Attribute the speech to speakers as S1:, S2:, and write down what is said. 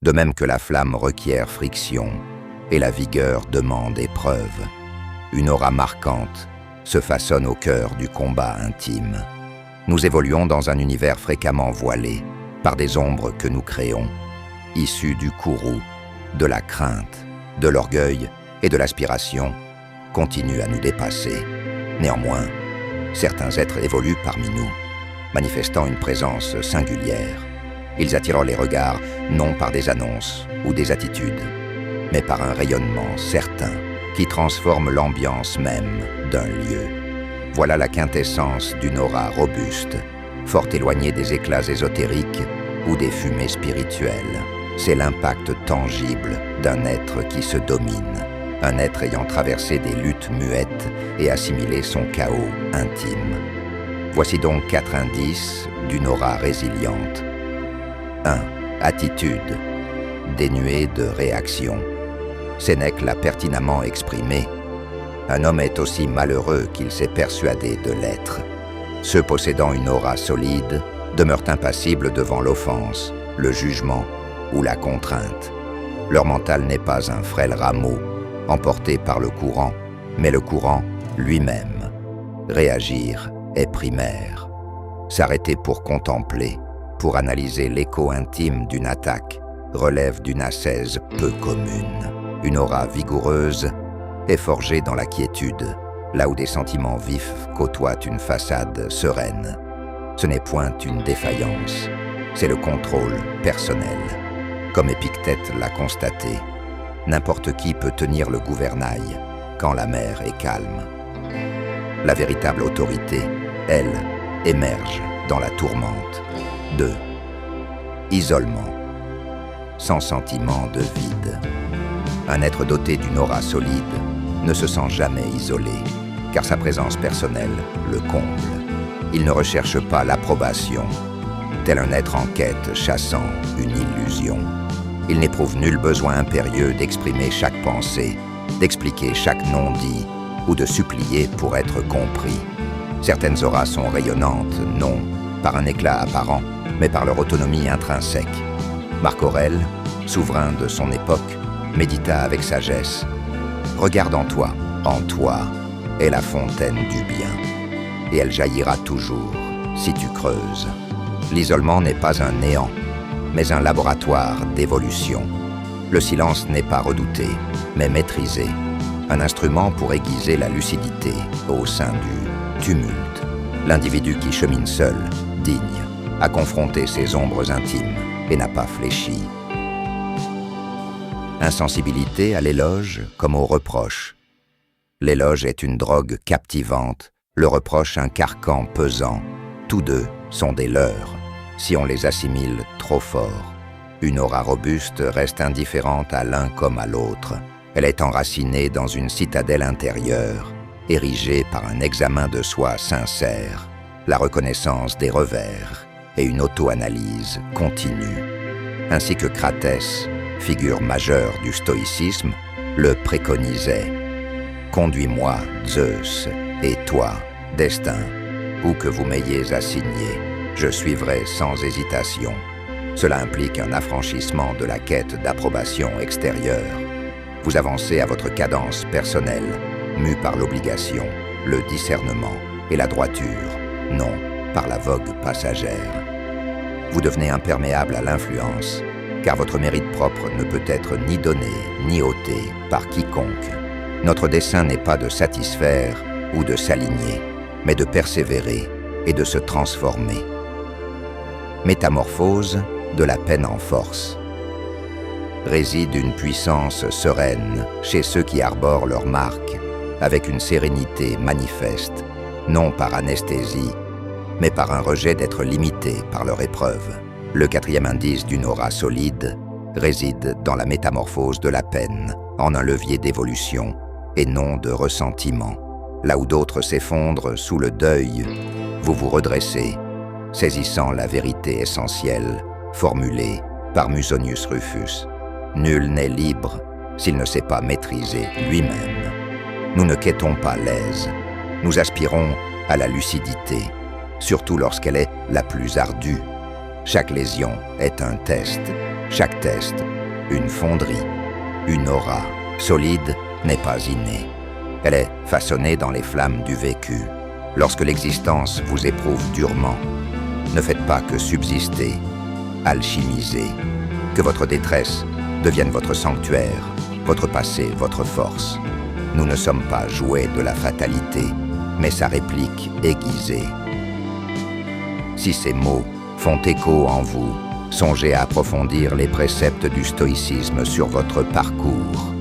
S1: de même que la flamme requiert friction et la vigueur demande épreuve. Une aura marquante se façonne au cœur du combat intime. Nous évoluons dans un univers fréquemment voilé par des ombres que nous créons, issues du courroux, de la crainte, de l'orgueil et de l'aspiration, continuent à nous dépasser. Néanmoins, certains êtres évoluent parmi nous, manifestant une présence singulière. Ils attirent les regards non par des annonces ou des attitudes, mais par un rayonnement certain qui transforme l'ambiance même d'un lieu. Voilà la quintessence d'une aura robuste, fort éloignée des éclats ésotériques ou des fumées spirituelles. C'est l'impact tangible d'un être qui se domine, un être ayant traversé des luttes muettes et assimilé son chaos intime. Voici donc 4 indices d'une aura résiliente. 1. Attitude, dénuée de réaction. Sénèque l'a pertinemment exprimé. Un homme est aussi malheureux qu'il s'est persuadé de l'être. Ceux possédant une aura solide demeurent impassibles devant l'offense, le jugement ou la contrainte. Leur mental n'est pas un frêle rameau, emporté par le courant, mais le courant lui-même. Réagir est primaire. S'arrêter pour contempler, pour analyser l'écho intime d'une attaque, relève d'une ascèse peu commune. Une aura vigoureuse est forgée dans la quiétude, là où des sentiments vifs côtoient une façade sereine. Ce n'est point une défaillance, c'est le contrôle personnel. Comme Épictète l'a constaté, n'importe qui peut tenir le gouvernail quand la mer est calme. La véritable autorité, elle, émerge dans la tourmente. 2. Isolement, sans sentiment de vide. Un être doté d'une aura solide ne se sent jamais isolé, car sa présence personnelle le comble. Il ne recherche pas l'approbation, tel un être en quête chassant une illusion. Il n'éprouve nul besoin impérieux d'exprimer chaque pensée, d'expliquer chaque non-dit ou de supplier pour être compris. Certaines auras sont rayonnantes, non par un éclat apparent, mais par leur autonomie intrinsèque. Marc Aurèle, souverain de son époque, médita avec sagesse. « Regarde en toi est la fontaine du bien, et elle jaillira toujours si tu creuses. » L'isolement n'est pas un néant, mais un laboratoire d'évolution. Le silence n'est pas redouté, mais maîtrisé, un instrument pour aiguiser la lucidité au sein du tumulte. L'individu qui chemine seul, digne, a confronté ses ombres intimes et n'a pas fléchi. Insensibilité à l'éloge comme au reproche. L'éloge est une drogue captivante, le reproche un carcan pesant. Tous deux sont des leurres, si on les assimile trop fort. Une aura robuste reste indifférente à l'un comme à l'autre. Elle est enracinée dans une citadelle intérieure, érigée par un examen de soi sincère, la reconnaissance des revers et une auto-analyse continue. Ainsi que Cratès, figure majeure du stoïcisme, le préconisait. « Conduis-moi, Zeus, et toi, destin, où que vous m'ayez assigné, je suivrai sans hésitation. » Cela implique un affranchissement de la quête d'approbation extérieure. Vous avancez à votre cadence personnelle, mue par l'obligation, le discernement et la droiture, non par la vogue passagère. Vous devenez imperméable à l'influence, car votre mérite propre ne peut être ni donné ni ôté par quiconque. Notre dessein n'est pas de satisfaire ou de s'aligner, mais de persévérer et de se transformer. Métamorphose de la peine en force. Réside une puissance sereine chez ceux qui arborent leur marque, avec une sérénité manifeste, non par anesthésie, mais par un rejet d'être limité par leur épreuve. Le 4e indice d'une aura solide réside dans la métamorphose de la peine en un levier d'évolution et non de ressentiment. Là où d'autres s'effondrent sous le deuil, vous vous redressez, saisissant la vérité essentielle formulée par Musonius Rufus. Nul n'est libre s'il ne sait pas maîtriser lui-même. Nous ne quêtons pas l'aise, nous aspirons à la lucidité, surtout lorsqu'elle est la plus ardue. Chaque lésion est un test, Chaque test, une fonderie, une aura solide n'est pas innée. Elle est façonnée dans les flammes du vécu. Lorsque l'existence vous éprouve durement, ne faites pas que subsister, alchimiser, que votre détresse devienne votre sanctuaire, votre passé, votre force. Nous ne sommes pas jouets de la fatalité, mais sa réplique aiguisée. Si ces mots font écho en vous, songez à approfondir les préceptes du stoïcisme sur votre parcours.